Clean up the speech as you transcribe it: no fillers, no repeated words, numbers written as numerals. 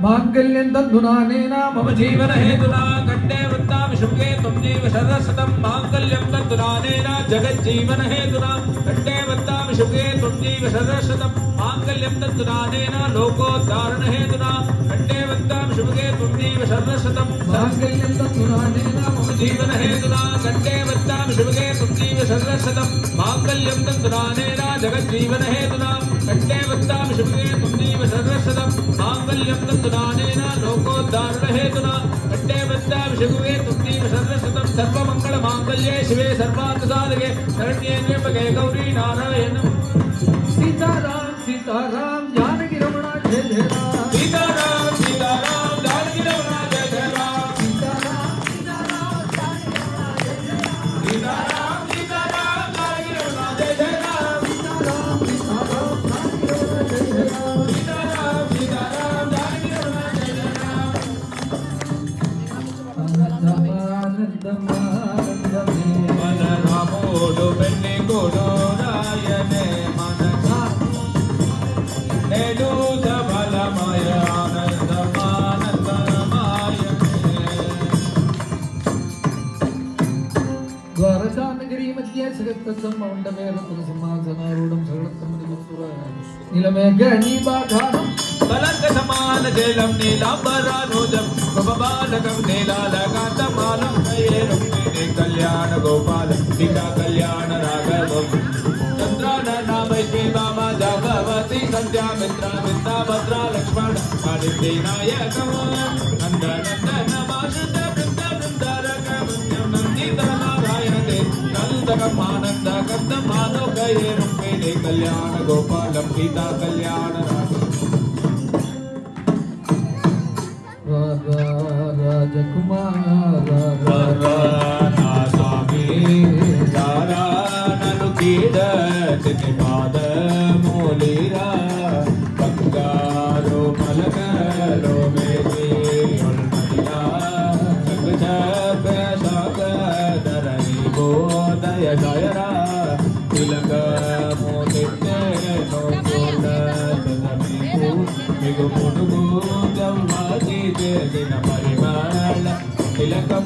मांगल्यं तद्धुनानेन मम जीवन हेतुना कंठे वृत्तामि शुभगे त्वं जीव शरदशतं मांगल्यं तद्धुनानेन जगज्जीवन हेतुना कंठे वृत्तामि शुभगे त्वं जीव शरदशतं मांगल्यं तद्धुनानेन लोकोद्धारण हेतुना कंठे वृत्तामि शुभगे त्वं जीव शरदशतं मांगल्यं तद्धुनानेन मम जीवन हेतुना कंठे वृत्तामि शुभगे त्वं जीव शरदशतं मांगल्यं तद्धुनानेन जगज्जीवन हेतुना कंठे वृत्तामि शुभगे त्वं जीव शरदशतं मांगल्यं तद्धुनानेन लोकोद्धारण हेतुना कंठे वृत्तामि शुभगे त्वं जीव शरदशतं सर्वमंगल मांगल्ये शिवे सर्वार्थसाधके शरण्ये त्र्यंबके गौरी नारायण सीताराम सीताराम जानकी रमण जय जय राम सीताराम सीताराम जानकी रमण जय जय राम सीताराम सीताराम जानकी रमण जय जय राम सीताराम सीताराम जानकी रमण जय जय राम सीताराम सीताराम जानकी रमण जय जय राम सीताराम सीताराम जानकी रमण जय जय राम मन रामोडु बेन्ने कोडो रायने मन नेडु सबलमय आनंदमानंदमय द्वारका नगरी मध्ये जगत्तम मौंडमेरतु सिंहासनारूढं शरणत्तमनिमत्सुर नीलमेघनीबाधानं कलंक समान जलम नीलांबरानुजम गोपबालकं नीलालकान्तमालं नये रुक्मिणी कल्याण गोपाल टीका कल्याण राघवम चंद्राननामैत्री वामा जागवती संध्या मित्रा मित्रा भद्रा लक्ष्मण आदित्य नायकम नंदनंदन माशुत वृंद वृंदारकम नंदितनारायण ते नंदकम आनंद कंदम आलोकये रुक्मिणी कल्याण गोपालम सीता कल्याण राजकुमार स्वामी रारा ननु कीड तिनि पाद मूलीरा बंगारो मलकरो मेरी उल्मैया जगजप सागरनि बोधय दयरा तिलक मोदिते नो कोड तदमिगु मिगु मुनुगु जम्माजी दिन परिमल तिलकम